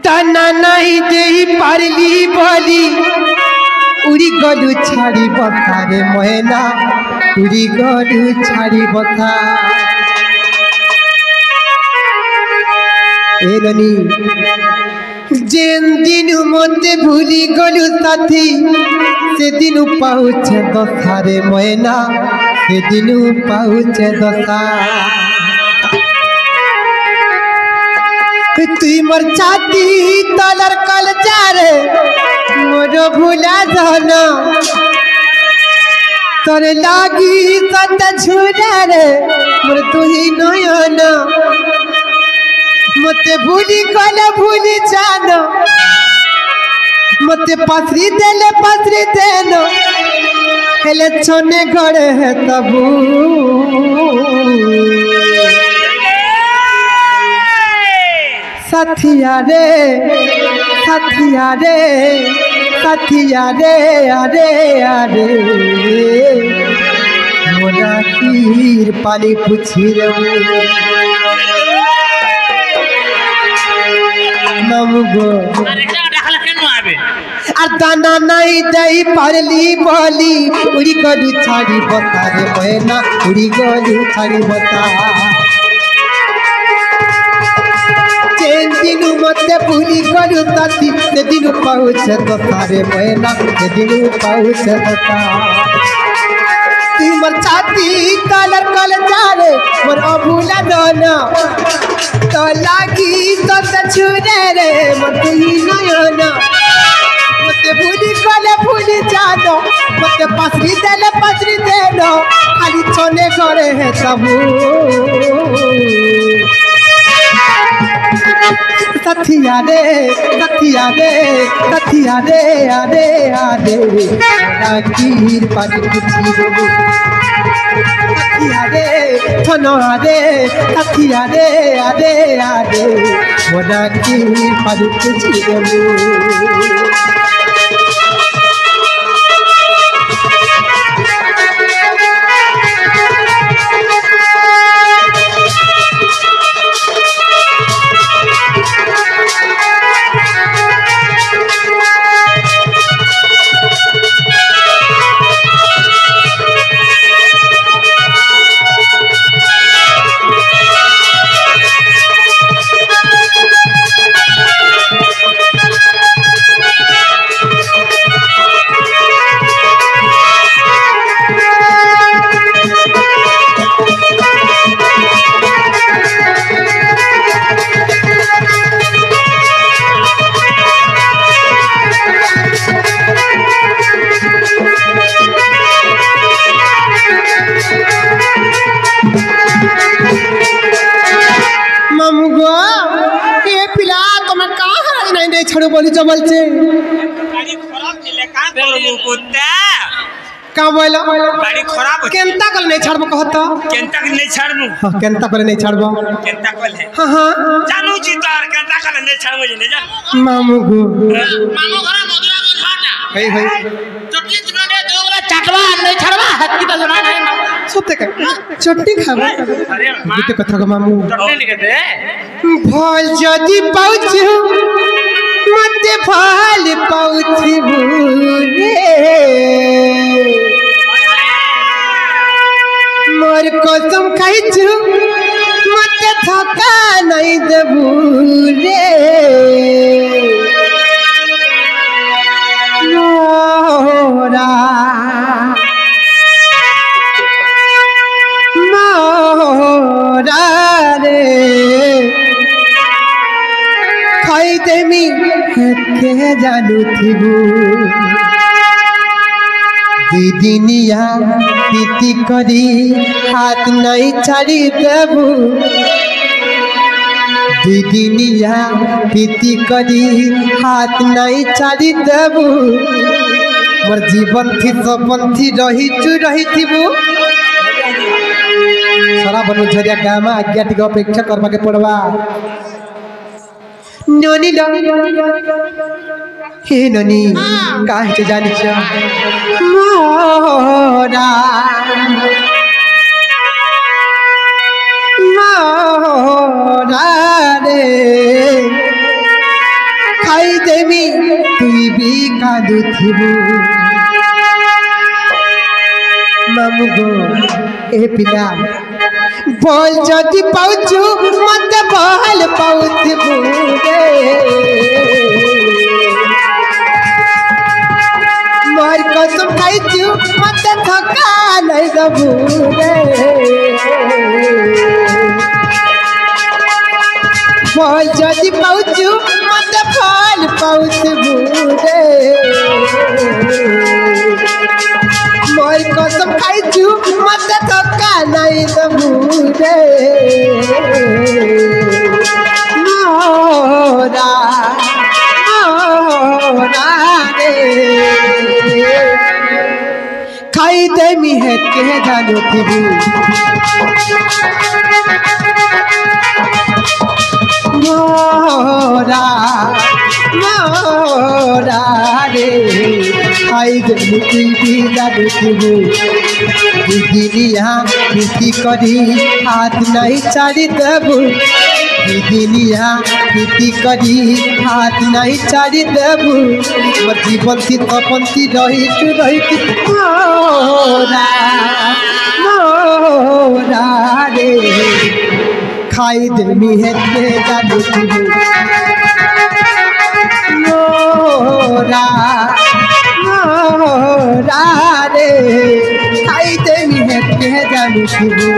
दाना नहीं दे पारली बोली उड़ी गलु छाड़ी बता रे मैना उड़ी गलु छाड़ी बता एलनी जेन दिन मते भूली गलु साथी से दिन पाउछे दशा रे मैना से दिन पाउछे दशा तुई मोर छाती तलर कल जा रे मोर भूला जाना तोरे लागी सत छुरा रे मोर तू ही नयना मते भूली गल भूली जाना मते पसरी देना हेले छोने घरे है तबू साथिया रे साथिया रे साथिया रे अरे अरे मोरा खीर पानी पूछी रे नमगो और दाना नहीं दे पारली बोली उड़ी गलु छाड़ी बता रे मैना उड़ी गलु छाड़ी बता दिन मते भूली गलु साथी से दिन पाउछे दशा रे मैना से दिन पाउछे दशा तू मोर छाती तलर कल जा रे मोर अभूला दाना तो लागी सत छुरे रे मोर तू ही नयना मते भूली गल भूली जानो मते पसरी देनो खाली छोने घरे है तबू साथिया रे साथिया रे साथिया रे अरे अरे खीर पानी पूछी रे साथिया रे थनो रे साथिया रे अरे अरे मोरा खीर पानी पूछी रे छड़ो बोली चबल छे गाड़ी खराब छिले का करबो कुत्ता का बोला गाड़ी खराब केनता कल नहीं छड़बो कहत केनता कल नहीं छड़बो हां केनता कल नहीं छड़बो केनता कल है हां हां जानू छी तार केनता कल नहीं छड़बो जे जा मामू घर मधुरा को घाटा हे हे चटनी चुनाने दो वाला चटवा नहीं छड़बा हत्ती का जना नहीं सोते का चटनी खाबो अरे गीत कथा को मामू चटनी लिखे दे भल जदी पाउछु मते फाल पाउछि भूरे मोर कसम खाइछु मते थका नहीं देबू रे मोरा मोरा रे खाई देमी के जानू थिबू दीदिनिया पीती करी हाथ नहीं छाड़ी देबू दीदिनिया पीती करी हाथ नहीं छाड़ी देबू मोर जीवन थी सपन थी रही थिबू सारा बनु झरिया गामा आज्ञा टिक अपेक्षा करबा के पड़वा ननी हे ननी काहे जानी छ मोरा मोरा रे कादुथिबु मामु गो ए पिला बोल जदि पाउछु मत बहल पाउथिबु रे मोर कसम खाइछु मत थका नै दबु रे बोल जदि पाउछु मत फल पाउथिबु रे मोर कसम खाइछु मत थका नै दबु रे मोरा मोरा रे खाई दे मी है के जानो थिबु मोरा मोरा रे खाई दे मुझी भी जानो थिबु दिदिया किसी करी हाथ नहीं चारी देबु दिदिया किसी करी हाथ नहीं चारी देबु मोर जीवन थी तपंती रही मोरा मोरा रे खाई दे मी है के जानो थिबु मोरा मोरा रे खाई दे मी है के जानो थिबु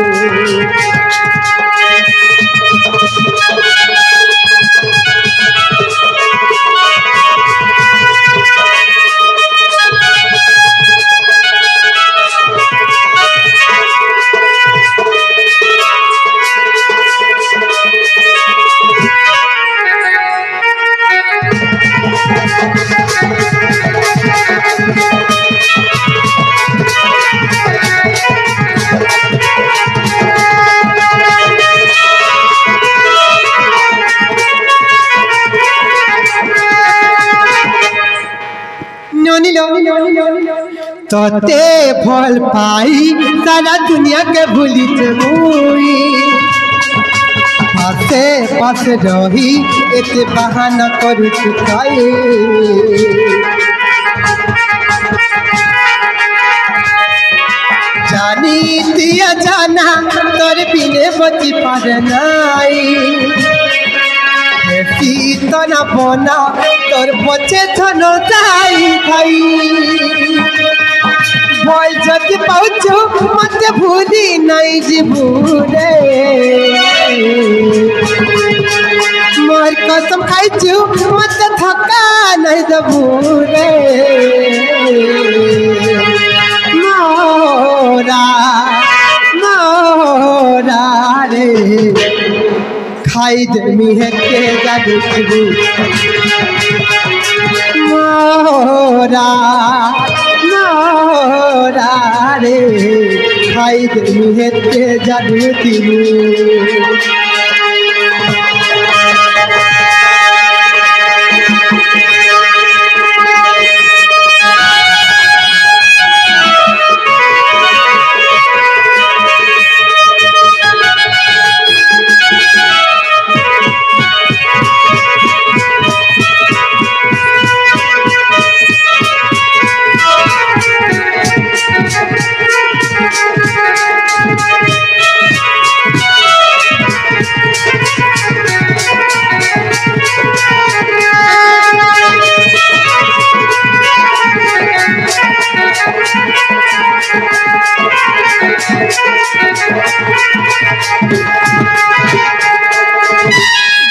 तोते फल पाई सारा दुनिया के भूली मुई पासे पास रही एते बहाना करू चुकाए जानी दिया जाना तोर बिने बची पार नाई तना बना तोर बचे थनो जाई भाई बोल जदि पाउछु मत भूली नहीं जीबू रे मोर कसम खाइछु मत थका नहीं दबू रे मोरा मोरा रे खाई दे मी है के जादू थिबु मोरा मोरा रे खाई दे मी है के जादू थिबु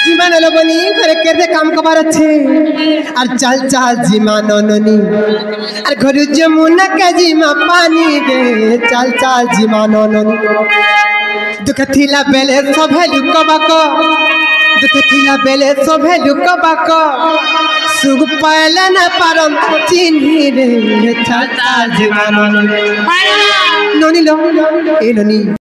जीवन लोगनी घरे केते काम कबार अच्छे और चल चल जीमानो ननी और घर जमुना के जीमा पानी दे चल चल जीमानो ननी दुख थिला बेले सभे लुकबाको दुख थिला बेले सभे लुकबाको सुख पाले न परम चिन्ही रे चल चल जीमानो ननी लो ए ननी